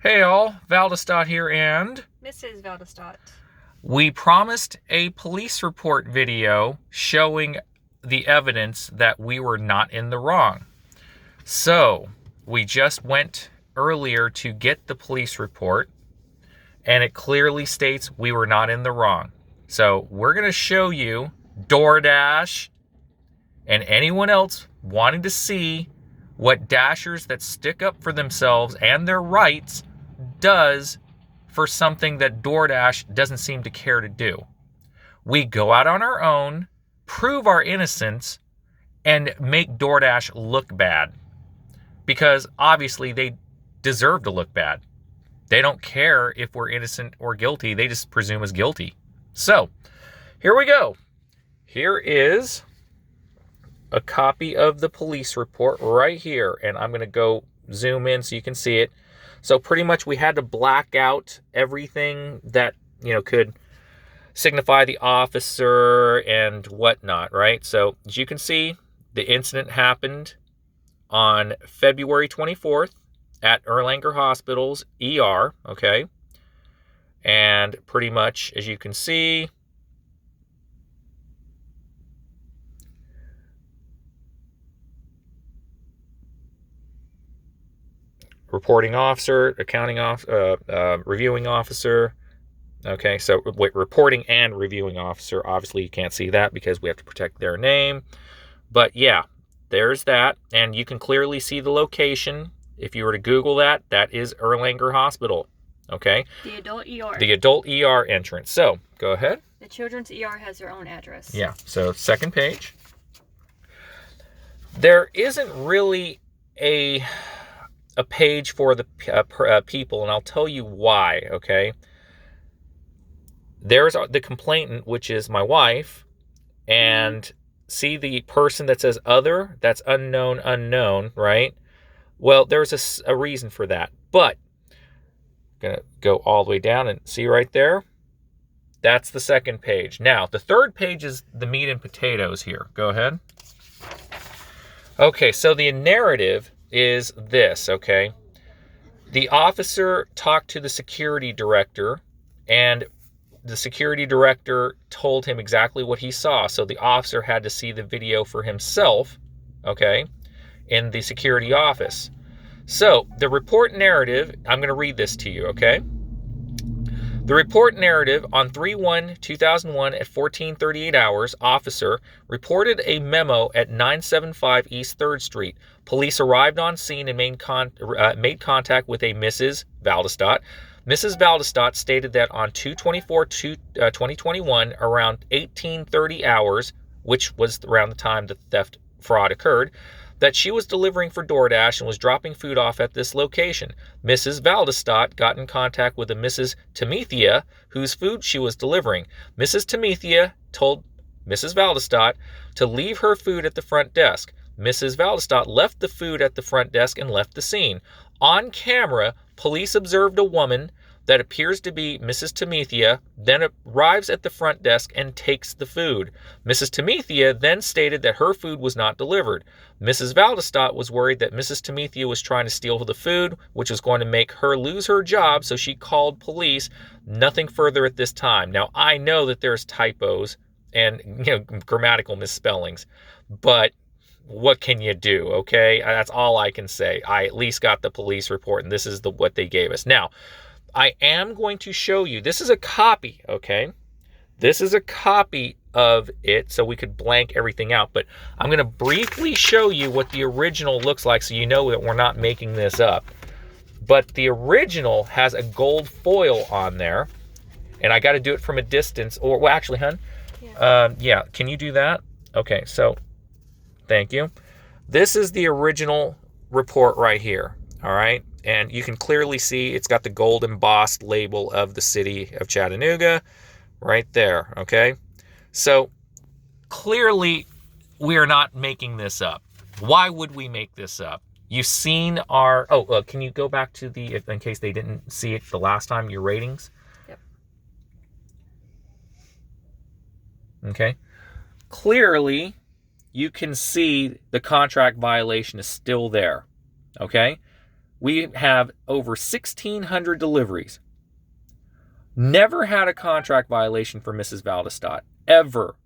Hey all, Valdestott here, and Mrs. Valdestott. we promised a police report video showing the evidence that we were not in the wrong. So we just went earlier to get the police report, and it clearly states we were not in the wrong. So we're going to show you Doordash and anyone else wanting to see what Dashers that stick up for themselves and their rights does for something that Doordash doesn't seem to care to do. We go out on our own, prove our innocence, and make Doordash look bad. Because obviously they deserve to look bad. They don't care if we're innocent or guilty. They just presume us guilty. So, here we go. Here is a copy of the police report right here. And I'm going to go zoom in so you can see it. So pretty much we had to black out everything that, could signify the officer and whatnot, right? So as you can see, the incident happened on February 24th at Erlanger Hospital's ER, okay? And pretty much, as you can see, reporting officer, reviewing officer. Okay, so wait, reporting and reviewing officer. Obviously, you can't see that because we have to protect their name. But yeah, there's that. And you can clearly see the location. If you were to Google that, that is Erlanger Hospital. Okay? The adult ER. The adult ER entrance. So, go ahead. The children's ER has their own address. Yeah, so second page. There isn't really a page for the people, and I'll tell you why, okay? There's the complainant, which is my wife, and see the person that says other? That's unknown, right? Well, there's a reason for that, but I'm going to go all the way down and see right there. That's the second page. Now, the third page is the meat and potatoes here. Go ahead. Okay, so the narrative is this, okay? The officer talked to the security director, and the security director told him exactly what he saw. So the officer had to see the video for himself, okay, in the security office. So the report narrative, I'm going to read this to you, okay? The report narrative on 3/1/2001 at 14:38 hours, officer reported a memo at 975 East 3rd Street. Police arrived on scene and made contact with a Mrs. Valdestott. Mrs. Valdestott stated that on 2/24/2021, around 18:30 hours, which was around the time the theft fraud occurred, that she was delivering for Doordash and was dropping food off at this location. Mrs. Valdestott got in contact with a Mrs. Temethia, whose food she was delivering. Mrs. Temethia told Mrs. Valdestott to leave her food at the front desk. Mrs. Valdestott left the food at the front desk and left the scene. On camera, police observed a woman that appears to be Mrs. Temethia, then arrives at the front desk and takes the food. Mrs. Temethia then stated that her food was not delivered. Mrs. Valdestott was worried that Mrs. Temethia was trying to steal the food, which was going to make her lose her job, so she called police. Nothing further at this time. Now, I know that there's typos and grammatical misspellings, but what can you do, okay? That's all I can say. I at least got the police report, and this is what they gave us. Now, I am going to show you, this is a copy, okay? This is a copy of it, so we could blank everything out, but I'm going to briefly show you what the original looks like so you know that we're not making this up. But the original has a gold foil on there, and I got to do it from a distance, or, well, actually, hon, yeah, can you do that? Okay, so, thank you. This is the original report right here, all right? And you can clearly see it's got the gold embossed label of the city of Chattanooga right there, okay? So clearly we are not making this up. Why would we make this up? You've seen our, can you go back to in case they didn't see it the last time, your ratings? Yep. Okay. Clearly you can see the contract violation is still there, okay? We have over 1,600 deliveries. Never had a contract violation for Mrs. Valdestat, ever.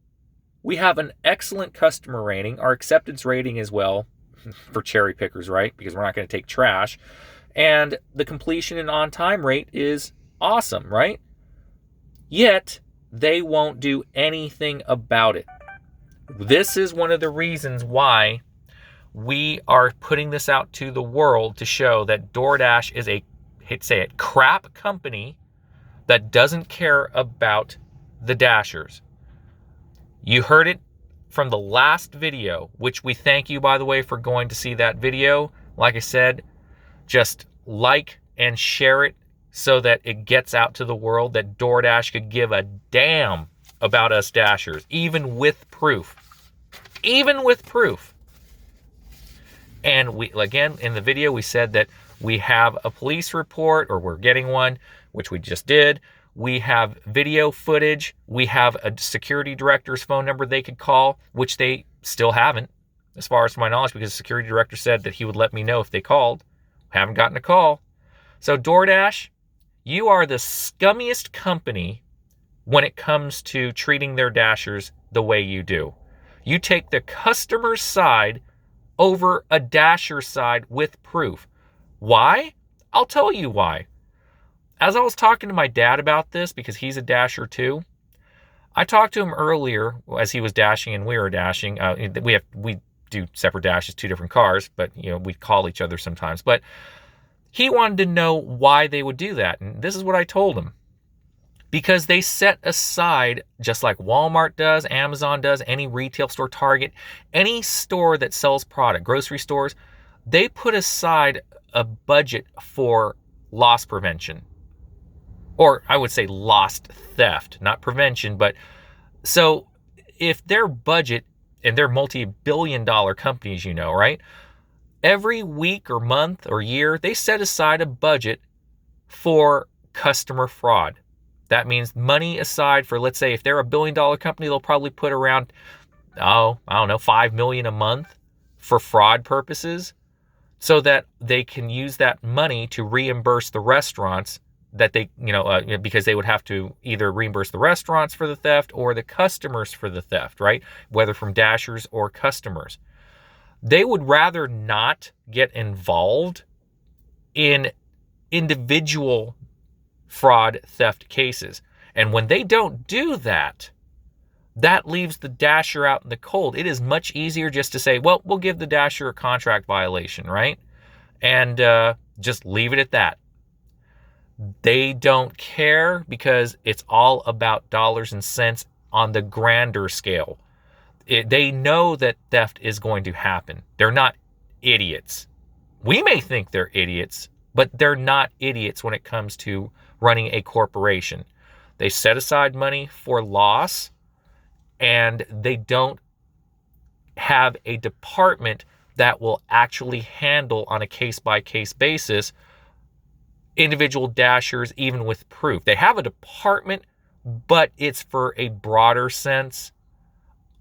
We have an excellent customer rating, our acceptance rating as well, for cherry pickers, right? Because we're not going to take trash. And the completion and on-time rate is awesome, right? Yet, they won't do anything about it. This is one of the reasons why we are putting this out to the world to show that DoorDash is a, hate to say it, crap company that doesn't care about the Dashers. You heard it from the last video, which we thank you, by the way, for going to see that video. Like I said, just like and share it so that it gets out to the world that DoorDash could give a damn about us Dashers, even with proof. Even with proof. And we, again, in the video, we said that we have a police report, or we're getting one, which we just did. We have video footage. We have a security director's phone number they could call, which they still haven't, as far as my knowledge, because the security director said that he would let me know if they called. Haven't gotten a call. So DoorDash, you are the scummiest company when it comes to treating their Dashers the way you do. You take the customer's side over a Dasher side with proof. Why? I'll tell you why. As I was talking to my dad about this, because he's a Dasher too, I talked to him earlier as he was dashing and we were dashing. We do separate dashes, 2 different cars, but we call each other sometimes. But he wanted to know why they would do that, and this is what I told him. Because they set aside, just like Walmart does, Amazon does, any retail store, Target, any store that sells product, grocery stores, they put aside a budget for loss prevention. Or I would say lost theft, not prevention. But so if their budget, and they're multi-billion-dollar companies, right? Every week or month or year, they set aside a budget for customer fraud. That means money aside for, let's say, if they're a billion-dollar company, they'll probably put around, I don't know, $5 million a month for fraud purposes, so that they can use that money to reimburse the restaurants that they, because they would have to either reimburse the restaurants for the theft or the customers for the theft, right? Whether from Dashers or customers. They would rather not get involved in individual fraud theft cases. And when they don't do that, that leaves the Dasher out in the cold. It is much easier just to say, well, we'll give the Dasher a contract violation, right? And just leave it at that. They don't care because it's all about dollars and cents on the grander scale. They know that theft is going to happen. They're not idiots. We may think they're idiots, but they're not idiots when it comes to running a corporation. They set aside money for loss, and they don't have a department that will actually handle on a case-by-case basis individual Dashers, even with proof. They have a department, but it's for a broader sense.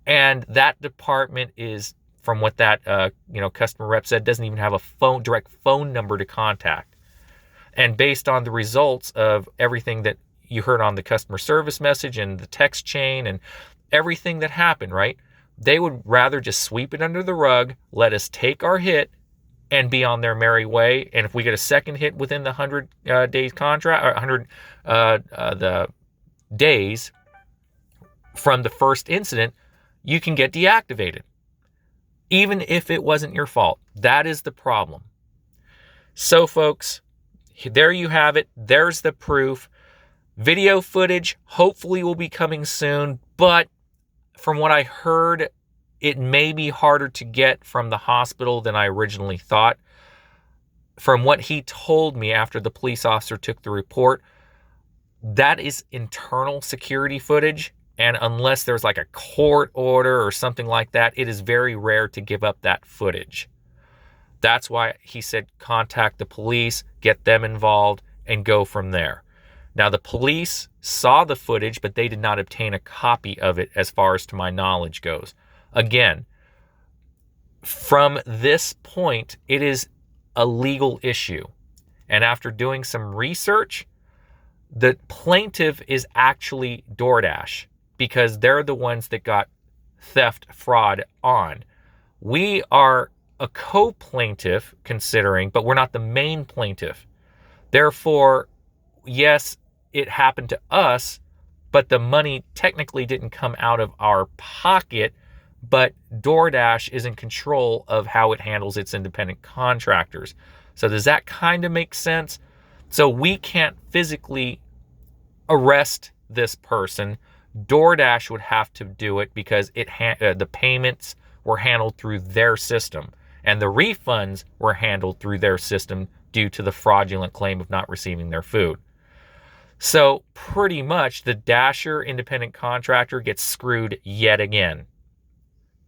And that department is, from what that customer rep said, doesn't even have a direct phone number to contact. And based on the results of everything that you heard on the customer service message and the text chain and everything that happened, right? They would rather just sweep it under the rug, let us take our hit, and be on their merry way. And if we get a second hit within the 100 days contract, or 100 the days from the first incident, you can get deactivated, even if it wasn't your fault. That is the problem. So, folks, there you have it. There's the proof. Video footage hopefully will be coming soon, but from what I heard, it may be harder to get from the hospital than I originally thought. From what he told me after the police officer took the report, that is internal security footage. And unless there's like a court order or something like that, it is very rare to give up that footage. That's why he said contact the police, get them involved, and go from there. Now, the police saw the footage, but they did not obtain a copy of it as far as to my knowledge goes. Again, from this point, it is a legal issue. And after doing some research, the plaintiff is actually DoorDash because they're the ones that got theft fraud on. We are a co-plaintiff considering, but we're not the main plaintiff. Therefore, yes, it happened to us, but the money technically didn't come out of our pocket, but DoorDash is in control of how it handles its independent contractors. So does that kind of make sense? So we can't physically arrest this person. DoorDash would have to do it because the payments were handled through their system and the refunds were handled through their system due to the fraudulent claim of not receiving their food. So pretty much the Dasher independent contractor gets screwed yet again.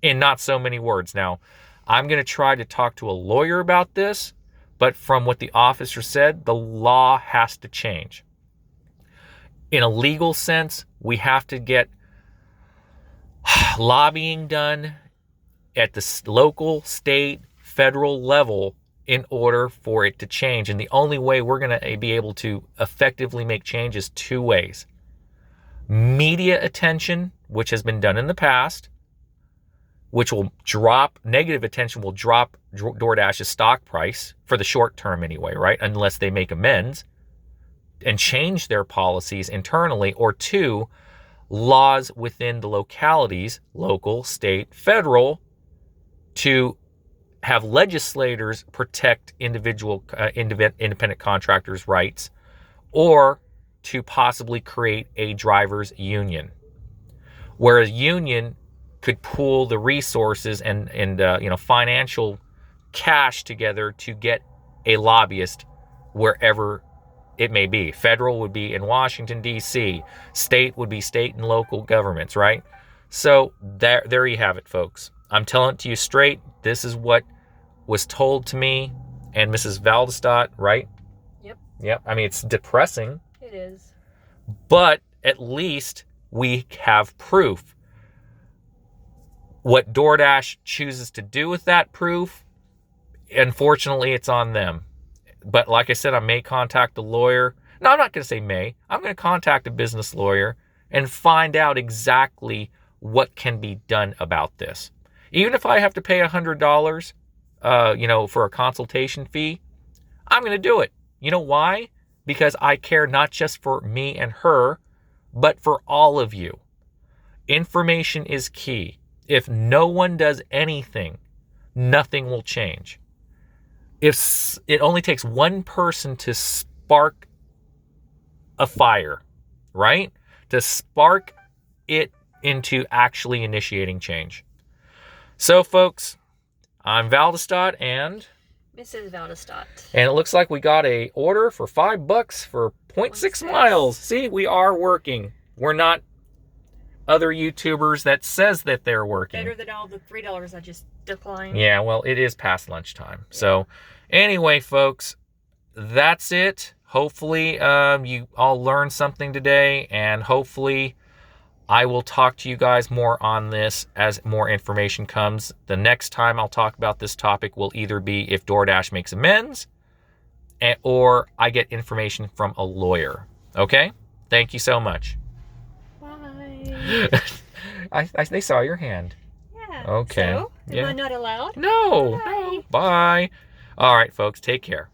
In not so many words. Now, I'm going to try to talk to a lawyer about this, but from what the officer said, the law has to change. In a legal sense, we have to get lobbying done at the local, state, federal level in order for it to change. And the only way we're going to be able to effectively make change is two ways. Media attention, which has been done in the past, which will drop, negative attention will drop DoorDash's stock price for the short term anyway, right? Unless they make amends and change their policies internally. Or two, laws within the localities, local, state, federal, to have legislators protect individual independent contractors' rights, or to possibly create a drivers union, where a union could pool the resources and financial cash together to get a lobbyist wherever it may be. Federal would be in Washington, D.C. State would be state and local governments, right? So there you have it, folks. I'm telling it to you straight. This is what was told to me and Mrs. Valdestott, right? Yep. I mean, it's depressing. It is. But at least we have proof. What DoorDash chooses to do with that proof, unfortunately, it's on them. But like I said, I may contact a lawyer. No, I'm not going to say may. I'm going to contact a business lawyer and find out exactly what can be done about this. Even if I have to pay $100, for a consultation fee, I'm going to do it. You know why? Because I care not just for me and her, but for all of you. Information is key. If no one does anything, nothing will change. If it only takes one person to spark a fire, right? To spark it into actually initiating change. So, folks, I'm Valdestott and Mrs. Valdestott. And it looks like we got a order for $5 for 0.6 miles. See, we are working. We're not other YouTubers that says that they're working. Better than all the $3 I just declined. Yeah, well, it is past lunchtime. So anyway, folks, that's it. Hopefully you all learned something today, and hopefully I will talk to you guys more on this as more information comes. The next time I'll talk about this topic will either be if DoorDash makes amends or I get information from a lawyer. Okay? Thank you so much. They saw your hand. Yeah. Okay. So, am I not allowed? No. Bye. No. Bye. All right, folks. Take care.